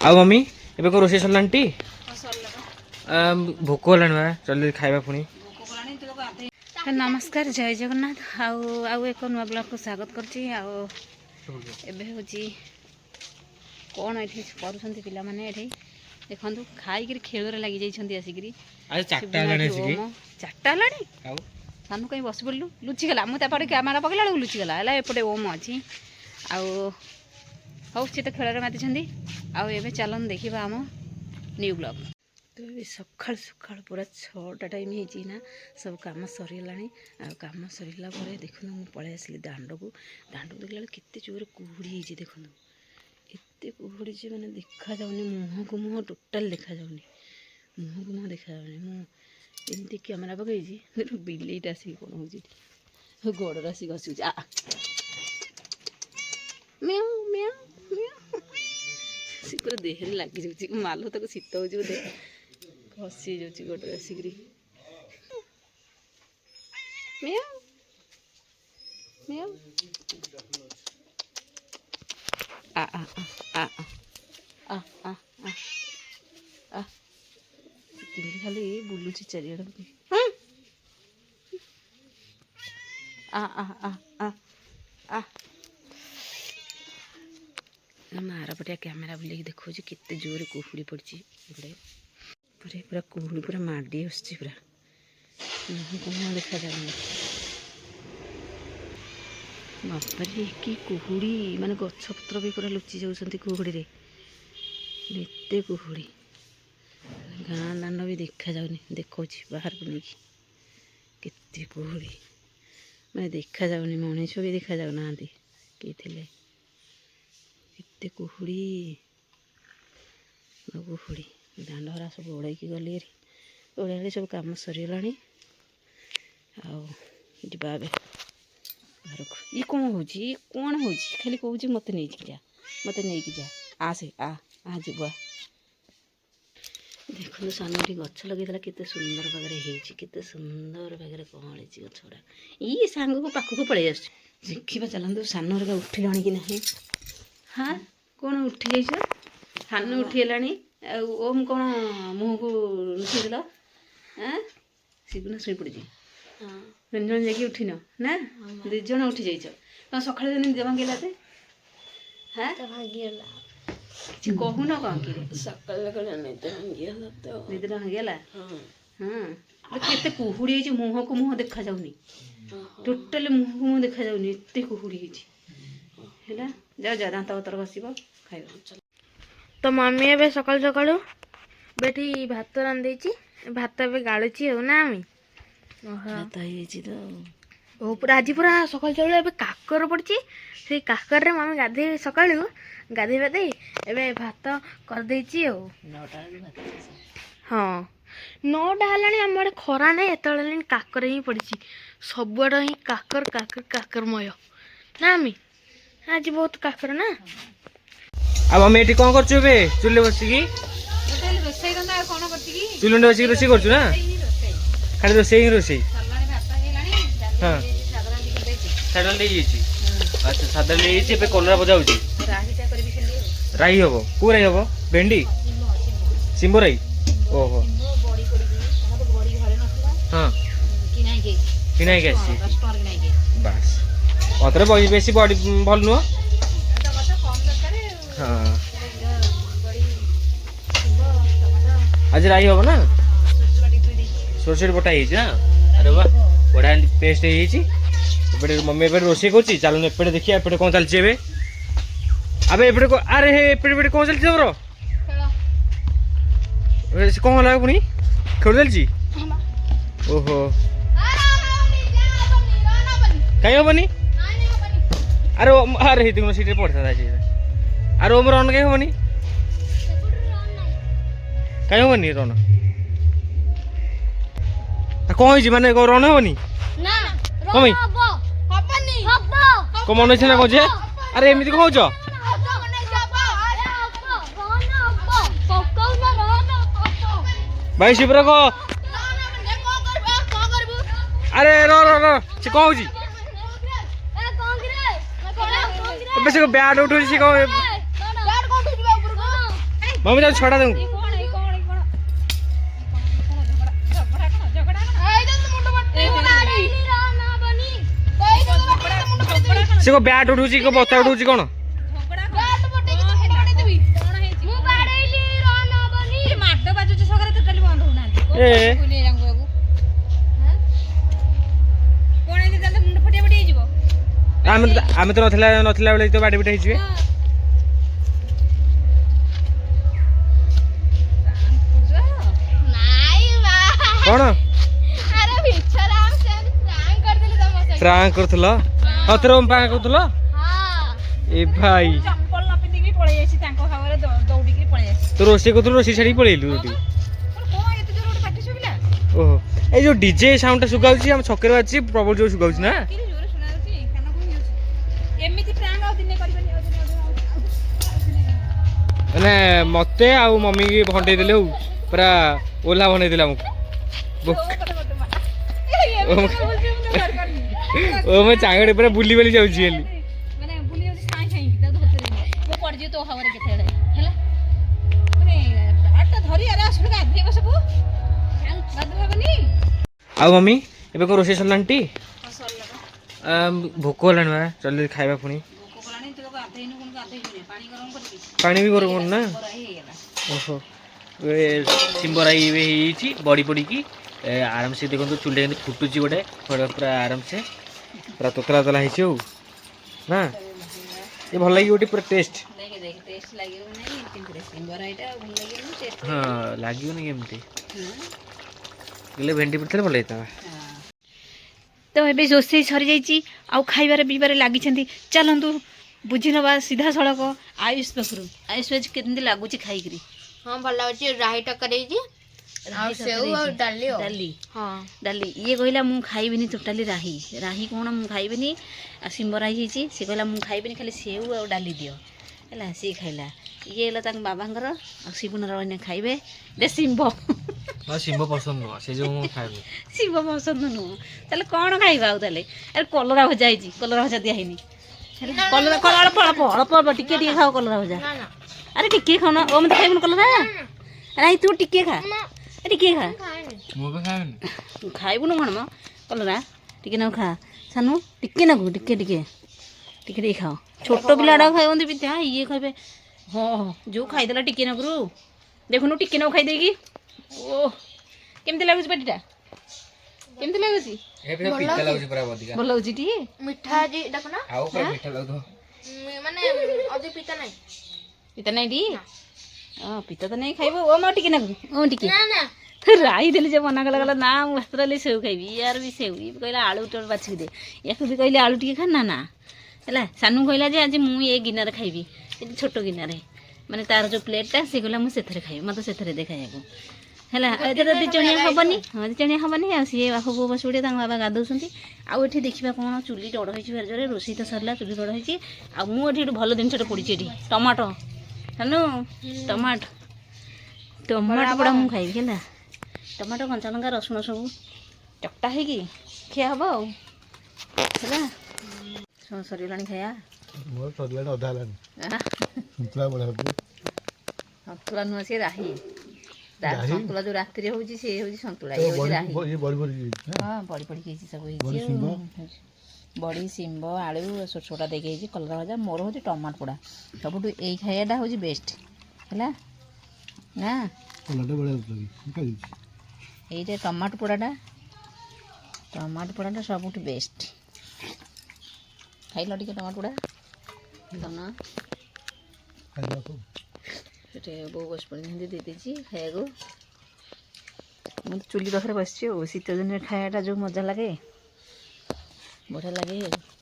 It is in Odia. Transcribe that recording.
ଆଉ ମମି ଏବେ କ'ଣ ରୋଷେଇ ସରିଲାଣି ଟି? ଭୋକ ହେଲାଣି ବା, ଜଲ୍ଦି ଖାଇବା ପୁଣି। ନମସ୍କାର, ଜୟ ଜଗନ୍ନାଥ। ଆଉ ଏକ ନୂଆ ବ୍ଲଗକୁ ସ୍ୱାଗତ କରୁଛି। ଆଉ ଏବେ ହେଉଛି କ'ଣ ଏଠି କରୁଛନ୍ତି ପିଲାମାନେ? ଏଠି ଦେଖନ୍ତୁ ଖାଇକିରି ଖେଳରେ ଲାଗି ଯାଇଛନ୍ତି ଆସିକିରି। ଚାରିଟା ହେଲାଣି ସାନୁ କାହିଁ ବସି ପଡ଼ିଲୁ? ଲୁଚିଗଲା। ମୁଁ ତାପରେ କ୍ୟାମେରା ପକେଇଲା ବେଳକୁ ଲୁଚିଗଲା ହେଲା। ଏପଟେ ଓମ୍ ଅଛି। ଆଉ ହଉ, ସେ ତ ଖେଳରେ ମାତିଛନ୍ତି। ଆଉ ଏବେ ଚାଲନ୍ତୁ ଦେଖିବା ଆମ ନ୍ୟୁ ବ୍ଲଗ୍। ତ ଏବେ ସକାଳୁ ସକାଳୁ ପୁରା 6ଟା ଟାଇମ୍ ହେଇଛି ନା, ସବୁ କାମ ସରିଗଲାଣି। ଆଉ କାମ ସରିଲା ପରେ ଦେଖନ୍ତୁ ମୁଁ ପଳେଇ ଆସିଲି ଦାଣ୍ଡକୁ ଦେଖିଲା ବେଳକୁ କେତେ ଜୋରରେ କୁହୁଡ଼ି ହେଇଛି। ଦେଖନ୍ତୁ ଏତେ କୁହୁଡ଼ି ଯେ ମାନେ ଦେଖାଯାଉନି, ମୁହଁକୁ ମୁହଁ ଟୋଟାଲ୍ ଦେଖାଯାଉନି, ମୁଁ ଏମିତି କ୍ୟାମେରା ପକେଇଛି। ବିଲେଇଟା ଆସିକି କ'ଣ ହେଉଛି ଏଠି, ଗୋଡ଼ରେ ଆସିକି ଘଷୁଛି। ମ୍ୟାଉ ମ୍ୟାଉ ମ୍ୟାଉ, ସେ ପୁରା ଦେହରେ ଲାଗିଯାଉଛି। ମାଲୋ, ତାକୁ ଶୀତ ହେଉଛି ବୋଧେ, ଘଷି ହେଇଯାଉଛି ଗୋଡ଼ରେ ଆସିକିରି। ମ୍ୟାଉ ମ୍ୟାଉ କେମିତି ଖାଲି ବୁଲୁଛି ଚାରିଆଡ଼େ। ମାରପଟିଆ କ୍ୟାମେରା ବୁଲେଇକି ଦେଖାଉଛି କେତେ ଜୋରରେ କୁହୁଡ଼ି ପଡ଼ିଛି। ପୁରା କୁହୁଡ଼ି ପୁରା ମାଡ଼ି ଆସୁଛି, ପୁରା ମୁହଁ ଦେଖାଯାଉନି। ବାପାରେ କି କୁହୁଡ଼ି, ମାନେ ଗଛପତ୍ର ବି ପୁରା ଲୁଚି ଯାଉଛନ୍ତି କୁହୁଡ଼ିରେ। ଏତେ କୁହୁଡ଼ି, ଗାଁ ଦାଣ୍ଡ ବି ଦେଖାଯାଉନି। ଦେଖାଉଛି ବାହାରକୁ ନେଇକି, କେତେ କୁହୁଡ଼ି, ମାନେ ଦେଖାଯାଉନି। ମଣିଷ ବି ଦେଖାଯାଉନାହାନ୍ତି କିଏ ଥିଲେ। ଏତେ କୁହୁଡ଼ି ଦାଣ୍ଡଘରା ସବୁ ଓଳେଇକି ଗଲି। ଓଳେଇଲେ ସବୁ କାମ ସରିଗଲାଣି। ଆଉ ଯିବା ଏବେ ଘରକୁ। ଇଏ କ'ଣ ହେଉଛି? ଖାଲି କହୁଛି ମୋତେ ନେଇକି ଯା, ଆସେ ଯିବା। ଦେଖନ୍ତୁ ସାନ ଏଠି ଗଛ ଲଗେଇଥିଲା, କେତେ ସୁନ୍ଦର ଭାବରେ ହେଇଛି, କେତେ ସୁନ୍ଦର ଭାବରେ କଅଁଳିଛି ଗଛ ଗୁଡ଼ା। ଇଏ ସାଙ୍ଗକୁ ପାଖକୁ ପଳେଇ ଆସୁଛି। ଦେଖିବା ଚାଲନ୍ତୁ ସାନ ହେରିକା ଉଠିଲାଣି କି ନାହିଁ। କ'ଣ ଉଠି ଯାଇଛ? ସାନ ଉଠିଗଲାଣି। ଆଉ ଓମ୍ କ'ଣ ମୁହଁକୁ ଲୁଚେଇଦେଲ? ସିଗୁନା ଶୋଇପଡ଼ିଛି। 3 ଜଣ ଯାଇକି ଉଠିନ ନା? 2 ଜଣ ଉଠି ଯାଇଛ। କ'ଣ ସକାଳେ ନିଦ ଭାଙ୍ଗିଲା? ଭାଙ୍ଗିଗଲା। କିଛି କହୁନ କ'ଣ କି? ସକାଳେ ନିଦଟା ଭାଙ୍ଗିଗଲା। କେତେ କୁହୁଡ଼ି ହେଇଛି, ମୁହଁକୁ ମୁହଁ ଦେଖାଯାଉନି, ଟୋଟାଲି ମୁହଁକୁ ମୁହଁ ଦେଖାଯାଉନି, ଏତେ କୁହୁଡ଼ି ହେଇଛି। ହେଲା, ଯାଅ ଦାନ୍ତ ପତ୍ର ଘଷିବ, ଖାଇବ। ତ ମମି ଏବେ ସକାଳୁ ଏଠି ଭାତ ରାନ୍ଧିଦେଇଛି। ଭାତ ଏବେ ଗାଳୁଛି ଆଉ ନା ଆମେ ଭାତ ହେଇଯାଇଛି ତ। ପୁରା ଆଜି ପୁରା ସକାଳୁ ଏବେ କାକର ପଡ଼ିଛି। ସେଇ କାକରରେ ମମି ସକାଳୁ ଗାଧେଇ ପାଧେଇ ଏବେ ଭାତ କରିଦେଇଛି ଆଉ। 9ଟା ବେଳକୁ ଭାତ। ହଁ, 9ଟା ହେଲାଣି। ଆମ ଆଡ଼େ ଖରା ନାହିଁ, ଏତେବେଳେ ହେଲାଣି କାକର ହିଁ ପଡ଼ିଛି। ସବୁଆଡ଼େ ହିଁ କାକରମୟ ନା ଆମେ। ଆଜି ବହୁତ କାକର ନା। ଆଉ ମମି ଏଠି କ'ଣ କରୁଛୁ ଏବେ? ଚୁଲିରେ ବସିକି ଚୁଲିରେ ବସିକି ରୋଷେଇ କରୁଛୁ ନା? ଖାଲି ରୋଷେଇ ହଁ, ସାଧା ହେଇଯାଇଛି। ଆଚ୍ଛା, ସାଧା ହେଇଯାଇଛି। ଏବେ କଲରା ଭଜା ହେଉଛି। ରାଇ ହବ? କୋଉ ରାଇ ହବ? ଭେଣ୍ଡି, ଶିମ୍ବ ରାଇ? ଓହୋ, ହଁ, କିଣା ହେଇକି ଆସିଛି। ବାସ୍, ଅତରେ ବେଶୀ ବଡ଼ି ଭଲ ନୁହଁ। ହଁ, ଆଜି ରାଇ ହବ ନା? ସୋରିଷ ବଟା ହେଇଯାଇଛି ନା? ଆରେ ବା, ବଢ଼ିଆ ପେଷ୍ଟ ହେଇଯାଇଛି। ଏପଟେ ମମି ଏବେ ରୋଷେଇ କରୁଛି। ଚାଲୁନ ଏପଟେ ଦେଖିବା, ଏପଟେ କ'ଣ ଚାଲିଛି ଏବେ। ଏପଟେ ଏପଟେ କ'ଣ ଚାଲିଛି ତମର? ସେ କ'ଣ ହେଲା ପୁଣି? ଖେଳ ଚାଲିଛି? ଓହୋ, କାହିଁ ହବନି? ଆରେ ହେଇଥିବ ସିଟିରେ ପଡ଼ିଥାନ୍ତା। ଓମ ରନ୍ କାହିଁ ହବନି? କାହିଁ ହବନି ରନ୍? କ'ଣ ହେଇଛି? ମାନେ ରନ୍ ହବନି? କ'ଣ ମନେ ଅଛି ନା କହୁଛେ? ଆରେ ଏମିତି କ'ଣ କହୁଛ? ଭାଇ ଶିବର କହ। ଆରେ ସେ କ'ଣ ହଉଛି? ଏବେ ସେ ବ୍ୟାଟ୍ ଉଠଉଛି। ସେ କ'ଣ मम्मी जा छड़ा दे से को बैट उठुची को बता उठुची कोन ए आमे तो नथिला बेले तो बाडी बिटा हिजिबे कोन प्रांक करथलो हतरो प्रांक करथलो ए भाई तो रोसे को तो रोसे छाड़ी पळेलु ओटी ओहो ए जो डीजे साउंड सुगाउची हम छकरे बाची प्रबल जो सुगाउची ना माने मते आ मम्मी की भंडे देले हो पूरा ओला बने दिला हमको ओ मैं चांगड़े पूरा बुली बुली जाउची हेली माने बुली जाउची साई साई तो धरते वो पड़ जे तो हवारे केते हेला माने आटा धरी अरे असुर का आधे बसको गाधला बनी आ मम्मी एबे को रोसे सलांटी भोक होलान बा जल्दी खाइबा पुनी पानी भी गरम ना ओहो सिंबराई बड़ी पड़ी की आराम से देखो चूल्हे फुटुची गोटे पूरा आराम से पूरा तोतला तला हो ना ये भल लगे गोटे पूरा टेस्ट हाँ लगे नहीं कमती भेंडी पड़ता भल होता तो ये रोसे सरी जा खाइबार पीबार लगी चलतु बुझी नवा सीधा सड़क आयुष पाखु आयुष आज केमती लगुच खाई हाँ भल लगे राही टकर डाली ये कहला मु खाइबिनी टोटाली राही राही कौन मु खाइबिनी आ सिंबराई सी कहला मु खाइबिनी खाली सेऊ आ डाली दियो है सी खाइला ये है बाबांकर आ शिवुन खाइबे दे सिंब सिंब पसंद नुह से जो खाइबे शिव पसंद नुह ताले कौन खाइबा आ ताले अरे कलरा भजा है कलरा भजा दिया है कलरा अल्प अल्प अल्प अल्प टिके खाओ कलरा भजा अरे टिके खाओ ना ओ मत खाइबन कलरा अरे तू टिके खा टिके खा खाइबु न कौन कलरा टिके ना खा सानू टिके ना टिके टिके टिके टिके खाओ छोट पिलाड़ा खाइबंती पिता ये खाइबे हाँ जो खाईदेला टिके नगरू देखुन टिके ना खाईदेगी ओ केमती लगुच पाटीटा केमती लगुची भल लगुची टी मिठा जी देखो ना आउ पर मीठा लगो माने अधे पिता नहीं पिता नहीं टी हां पिता तो नहीं खाइबो ओ मा टिके नगु ओ टिके ना ना राई देली जे मना गला गला ना मु हस्तरले सेव खाइबी यार भी सेव ई कहला आलू टोर बाछि दे याकु भी कहले आलू टिके खा ना ना हला सानू कहला जे आज मु ए गिनारे खाइबी ए छोटो गिनारे माने तार जो प्लेटटा से कहला मु सेथरे खाइबी मते सेथरे दे खाइबो हला एते दी चणिया हबनी हां चणिया हबनी आ सी बाखो बो बसुडे तांग बाबा गादौसंती आ एठी देखिबा कोन चुली टड़ होइछि फेर जरे रोसी तो सरला चुली टड़ होइछि आ मु एठी भलो दिनसटे पडिछि एठी टमाटो सानू टमाटो पड़ा मु खाइबी हला टमाटो कंचा लंका रसुण सब चकटा है कि खिया हम है सर खाया सतुला नुह सी राही सतुला जो राति हूँ सी हूँ सतुला हाँ बड़ी पड़ी सब बड़ी शिंब आलू छोट छोटा देखिए कलरा भजा मोर हूँ टमाटो पोड़ा सब यही खाइटा हूँ बेस्ट है ना ये टमाटो पोड़ाटा सब बेस्ट खाइल टे टमाटो पोड़ा दना बो बस पड़ी दे दीजिए खाया मुझे चुली पाखे बस शीत दिन खायाटा जो मजा लगे बढ़िया लगे